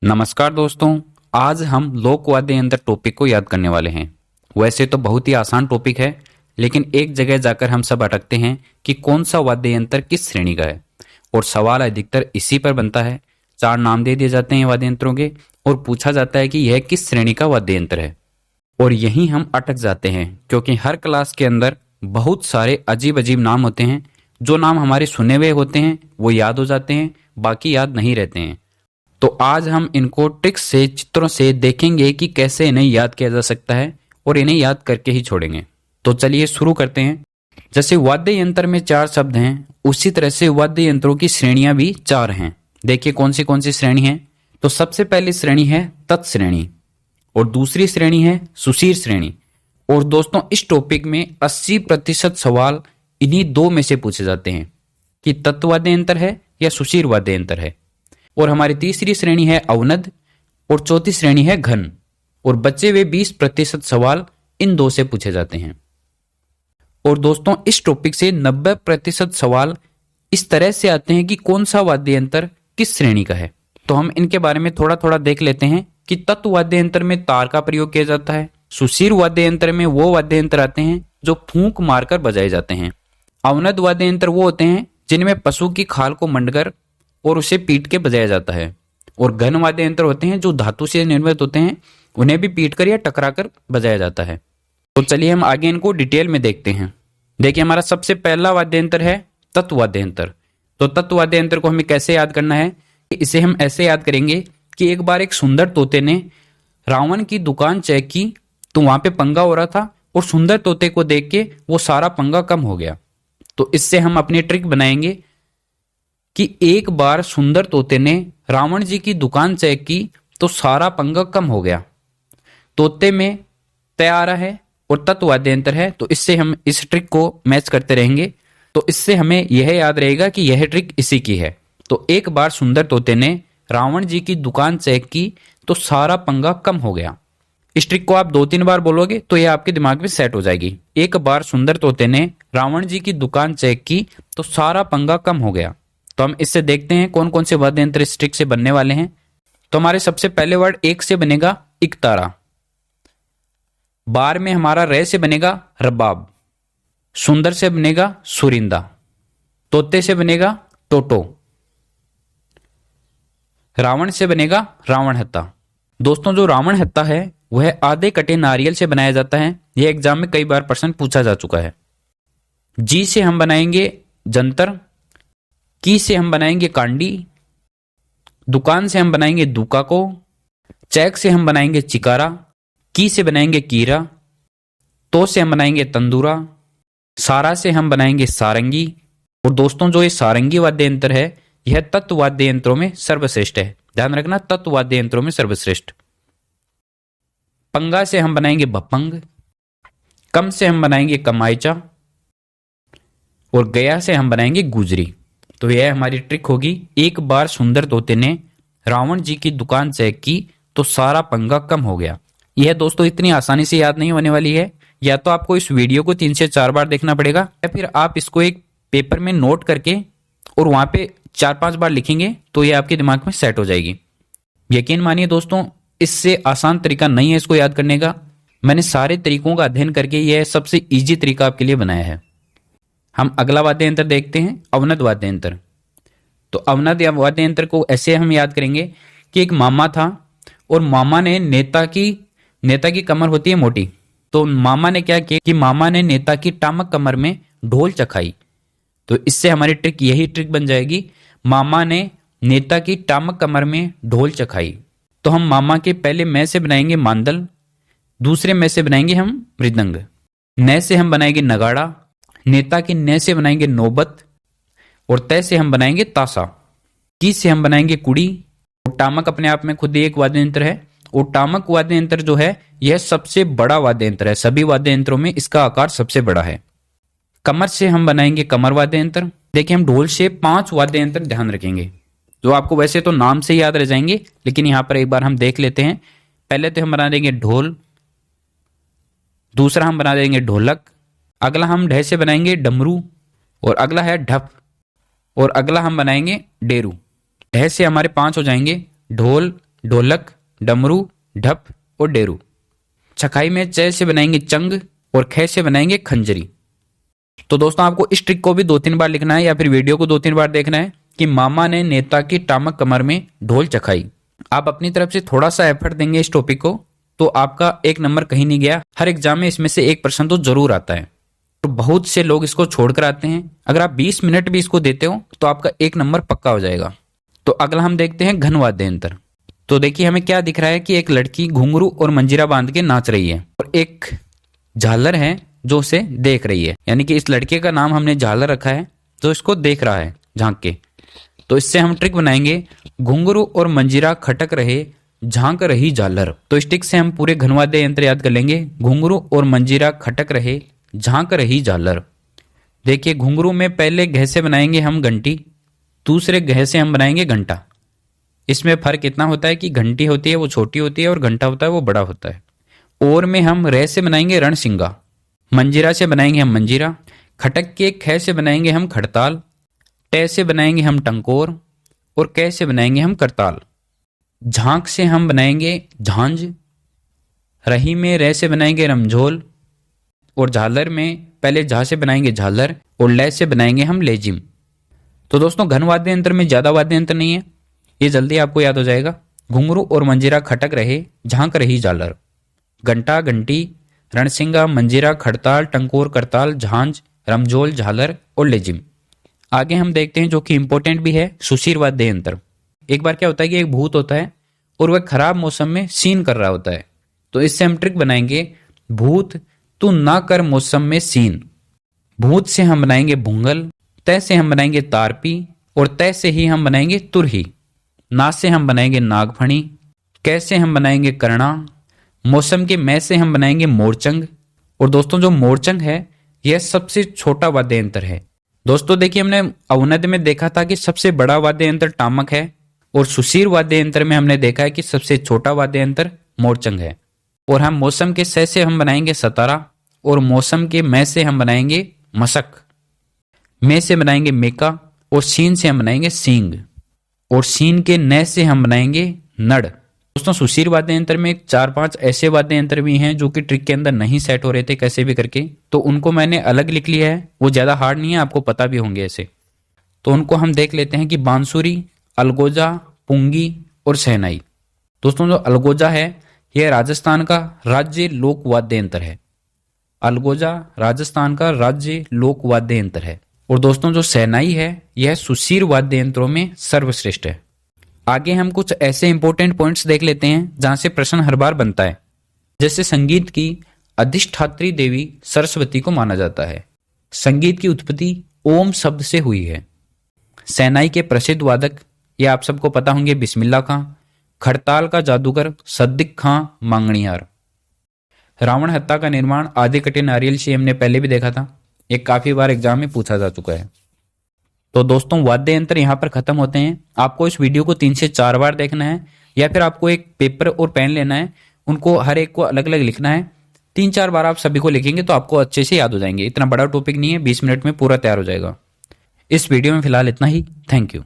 नमस्कार दोस्तों, आज हम लोक वाद्य यंत्र टॉपिक को याद करने वाले हैं। वैसे तो बहुत ही आसान टॉपिक है, लेकिन एक जगह जाकर हम सब अटकते हैं कि कौन सा वाद्य यंत्र किस श्रेणी का है, और सवाल अधिकतर इसी पर बनता है। 4 नाम दे दिए जाते हैं वाद्य यंत्रों के और पूछा जाता है कि यह किस श्रेणी का वाद्य यंत्र है, और यहीं हम अटक जाते हैं क्योंकि हर क्लास के अंदर बहुत सारे अजीब अजीब नाम होते हैं। जो नाम हमारे सुने हुए होते हैं वो याद हो जाते हैं, बाकी याद नहीं रहते हैं। तो आज हम इनको ट्रिक्स से, चित्रों से देखेंगे कि कैसे इन्हें याद किया जा सकता है, और इन्हें याद करके ही छोड़ेंगे। तो चलिए शुरू करते हैं। जैसे वाद्य यंत्र में 4 शब्द हैं, उसी तरह से वाद्य यंत्रों की श्रेणियां भी 4 हैं। देखिए कौन सी श्रेणी है। तो सबसे पहली श्रेणी है तत् श्रेणी, और दूसरी श्रेणी है सुशीर श्रेणी। और दोस्तों, इस टॉपिक में 80% सवाल इन्हीं 2 में से पूछे जाते हैं कि तत् वाद्य यंत्र है या सुशीर वाद्य यंत्र है। और हमारी तीसरी श्रेणी है अवनद, और चौथी श्रेणी है घन। और बचे हुए 20% सवाल इन 2 से पूछे जाते हैं। और दोस्तों, इस टॉपिक से 90% सवाल इस तरह से आते हैं कि कौन सा वाद्य यंत्र किस श्रेणी का है। तो हम इनके बारे में थोड़ा थोड़ा देख लेते हैं कि तत् वाद्य यंत्र में तार का प्रयोग किया जाता है। सुशीर वाद्य यंत्र में वो वाद्य यंत्र आते हैं जो फूंक मारकर बजाए जाते हैं। अवनद वाद्य यंत्र वो होते हैं जिनमें पशु की खाल को मंडकर और उसे पीट के बजाया जाता है। और घन वाद्य यंत्र होते हैं जो धातु से निर्मित होते हैं, उन्हें भी पीट कर या टकरा कर बजाया जाता है। तो चलिए हम आगे इनको डिटेल में देखते हैं। देखिए, हमारा सबसे पहला वाद्य यंत्र है तत् वाद्य यंत्र। तो तत् वाद्य यंत्र को हमें कैसे याद करना है, इसे हम ऐसे याद करेंगे कि एक बार एक सुंदर तोते ने रावण की दुकान चेक की, तो वहां पे पंगा हो रहा था, और सुंदर तोते को देख के वो सारा पंगा कम हो गया। तो इससे हम अपनी ट्रिक बनाएंगे कि एक बार सुंदर तोते ने रावण जी की दुकान चेक की तो सारा पंगा कम हो गया। तोते में तय आ रहा है और तत् वाद्य यंत्र है, तो इससे हम इस ट्रिक को मैच करते रहेंगे। तो इससे हमें यह याद रहेगा कि यह ट्रिक इसी की है। तो एक बार सुंदर तोते ने रावण जी की दुकान चेक की तो सारा पंगा कम हो गया। इस ट्रिक को आप 2-3 बार बोलोगे तो यह आपके दिमाग में सेट हो जाएगी। एक बार सुंदर तोते ने रावण जी की दुकान चेक की तो सारा पंगा कम हो गया। तो हम इससे देखते हैं कौन कौन से वाद्य यंत्र इस ट्रिक से बनने वाले हैं। तो हमारे सबसे पहले वर्ड एक से बनेगा इकतारा, बार में हमारा रे से बनेगा रबाब, सुंदर से बनेगा सुरिंदा, तोते से बनेगा टोटो, रावण से बनेगा रावण हत्ता। दोस्तों, जो रावण हत्ता है वह आधे कटे नारियल से बनाया जाता है। यह एग्जाम में कई बार प्रश्न पूछा जा चुका है। जी से हम बनाएंगे जंतर, की से हम बनाएंगे कांडी, दुकान से हम बनाएंगे दुका को, चैक से हम बनाएंगे चिकारा, की से बनाएंगे कीरा, तो से हम बनाएंगे तंदूरा, सारा से हम बनाएंगे सारंगी। और दोस्तों, जो ये सारंगी वाद्य यंत्र है यह तत् वाद्य यंत्रों में सर्वश्रेष्ठ है। ध्यान रखना, तत् वाद्य यंत्रों में सर्वश्रेष्ठ। पंगा से हम बनाएंगे भपंग, कम से हम बनाएंगे कमाईचा, और गया से हम बनाएंगे गुजरी। तो यह हमारी ट्रिक होगी। एक बार सुंदर तोते ने रावण जी की दुकान चेक की तो सारा पंगा कम हो गया। यह दोस्तों इतनी आसानी से याद नहीं होने वाली है। या तो आपको इस वीडियो को 3 से 4 बार देखना पड़ेगा, या फिर आप इसको एक पेपर में नोट करके और वहां पे 4-5 बार लिखेंगे तो यह आपके दिमाग में सेट हो जाएगी। यकीन मानिए दोस्तों, इससे आसान तरीका नहीं है इसको याद करने का। मैंने सारे तरीकों का अध्ययन करके यह सबसे ईजी तरीका आपके लिए बनाया है। हम अगला वाद्य यंत्र देखते हैं, अवनद वाद्य यंत्र। तो अवनद वाद्य यंत्र को ऐसे हम याद करेंगे कि एक मामा था, और मामा ने नेता की कमर होती है मोटी, तो मामा ने क्या किया कि मामा ने नेता की टामक कमर में ढोल चखाई। तो इससे हमारी ट्रिक यही ट्रिक बन जाएगी, मामा ने नेता की टामक कमर में ढोल चखाई। तो हम मामा के पहले मैं से बनाएंगे मांदल, दूसरे में से बनाएंगे हम मृदंग, न से हम बनाएंगे नगाड़ा, नेता की न से बनाएंगे नौबत, और तय से हम बनाएंगे ताशा, की से हम बनाएंगे कुड़ी। और टामक अपने आप में खुद ही एक वाद्य यंत्र है, और टामक वाद्य यंत्र जो है यह सबसे बड़ा वाद्य यंत्र है। सभी वाद्य यंत्रों में इसका आकार सबसे बड़ा है। कमर से हम बनाएंगे कमर वाद्य यंत्र। देखिए, हम ढोल से 5 वाद्य यंत्र ध्यान रखेंगे, जो आपको वैसे तो नाम से याद रह जाएंगे, लेकिन यहां पर एक बार हम देख लेते हैं। पहले तो हम बना देंगे ढोल, दूसरा हम बना देंगे ढोलक, अगला हम ढे से बनाएंगे डमरू, और अगला है ढप, और अगला हम बनाएंगे डेरू। ढे से हमारे 5 हो जाएंगे ढोल, ढोलक, डमरू, ढप और डेरू। छखाई में च से बनाएंगे चंग और ख से बनाएंगे खंजरी। तो दोस्तों आपको इस ट्रिक को भी 2-3 बार लिखना है या फिर वीडियो को 2-3 बार देखना है कि मामा ने नेता की टामक कमर में ढोल चखाई। आप अपनी तरफ से थोड़ा सा एफर्ट देंगे इस टॉपिक को तो आपका 1 नंबर कहीं नहीं गया। हर एग्जाम में इसमें से 1 प्रश्न तो जरूर आता है। तो बहुत से लोग इसको छोड़कर आते हैं। अगर आप 20 मिनट भी इसको देते हो तो आपका 1 नंबर पक्का हो जाएगा। तो अगला हम देखते हैं घन वाद्य यंत्र। तो देखिए हमें क्या दिख रहा है कि एक लड़की घुंघरू और मंजीरा बांध के नाच रही है और एक झालर है जो उसे देख रही है, यानी कि इस लड़के का नाम हमने झालर रखा है जो इसको देख रहा है झांक के। तो इससे हम ट्रिक बनाएंगे घुंघरू और मंजीरा खटक रहे झांक रही झालर। तो इस ट्रिक से हम पूरे घन वाद्य यंत्र याद कर लेंगे। घुंघरू और मंजीरा खटक रहे झांक रही झालर। देखिए घुंघरू में पहले घ से बनाएंगे हम घंटी, दूसरे घ से हम बनाएंगे घंटा। इसमें फर्क इतना होता है कि घंटी होती है वो छोटी होती है और घंटा होता है वो बड़ा होता है। और में हम रे से बनाएंगे रणसिंगा, मंजीरा से बनाएंगे हम मंजीरा, खटक के ख से बनाएंगे हम खड़ताल, टे से बनाएंगे हम टंकोर और कै से बनाएंगे हम करताल। झांक से हम बनाएंगे झांझ, रही में रे से बनाएंगे रमझोल और झालर में पहले झा से बनाएंगे झालर और ले से बनाएंगे हम लेजिम। तो दोस्तों घन वाद्य यंत्र में ज्यादा वाद्य यंत्र नहीं है, ये जल्दी आपको याद हो जाएगा। घुंघरू और मंजीरा खटक रहे झांक रही झालर, घंटा घंटी, रणसिंगा, मंजीरा, खड़ताल, टंकोर, करताल, झांझ, रमझोल, झालर और लेजिम। आगे हम देखते हैं जो कि इंपॉर्टेंट भी है, सुशीर वाद्य यंत्र। एक बार क्या होता है कि एक भूत होता है और वह खराब मौसम में सीन कर रहा होता है। तो इससे हम ट्रिक बनाएंगे भूत तू ना कर मौसम में सीन। भूत से हम बनाएंगे भूंगल, तय से हम बनाएंगे तारपी और तय से ही हम बनाएंगे तुरही। ना से हम बनाएंगे नागफणी, कैसे हम बनाएंगे करना, मौसम के मैं से हम बनाएंगे मोरचंग। और दोस्तों जो मोरचंग है यह सबसे छोटा वाद्य यंत्र है। दोस्तों देखिए हमने अवनद में देखा था कि सबसे बड़ा वाद्य यंत्र टामक है और सुशीर वाद्य यंत्र में हमने देखा है कि सबसे छोटा वाद्य यंत्र मोरचंग है। और हम मौसम के सह से हम बनाएंगे सतारा और मौसम के मैं से हम बनाएंगे मशक, में से बनाएंगे मेका और सीन से हम बनाएंगे सींग और सीन के न से हम बनाएंगे नड़। दोस्तों सुशीर वाद्य यंत्र में 4-5 ऐसे वाद्य यंत्र भी हैं जो कि ट्रिक के अंदर नहीं सेट हो रहे थे कैसे भी करके, तो उनको मैंने अलग लिख लिया है। वो ज्यादा हार्ड नहीं है, आपको पता भी होंगे ऐसे। तो उनको हम देख लेते हैं कि बांसुरी, अलगोजा, पुंगी और शहनाई। दोस्तों जो अलगोजा है यह राजस्थान का राज्य लोक वाद्य यंत्र है। अलगोजा राजस्थान का राज्य लोक वाद्य यंत्र है। और दोस्तों जो शहनाई है यह सुशीर वाद्य यंत्रों में सर्वश्रेष्ठ है। आगे हम कुछ ऐसे इंपॉर्टेंट पॉइंट्स देख लेते हैं जहां से प्रश्न हर बार बनता है। जैसे संगीत की अधिष्ठात्री देवी सरस्वती को माना जाता है। संगीत की उत्पत्ति ओम शब्द से हुई है। शहनाई के प्रसिद्ध वादक ये आप सबको पता होंगे बिस्मिल्लाह खां, खड़ताल का जादूगर सद्दिक खां मांगणियार। रावण हत्या का निर्माण आदि कटे नारियल से हमने पहले भी देखा था, एक काफी बार एग्जाम में पूछा जा चुका है। तो दोस्तों वाद्य यंत्र यहाँ पर खत्म होते हैं। आपको इस वीडियो को 3 से 4 बार देखना है या फिर आपको एक पेपर और पेन लेना है, उनको हर एक को अलग अलग लिखना है। 3-4 बार आप सभी को लिखेंगे तो आपको अच्छे से याद हो जाएंगे। इतना बड़ा टॉपिक नहीं है, 20 मिनट में पूरा तैयार हो जाएगा। इस वीडियो में फिलहाल इतना ही। Thank you.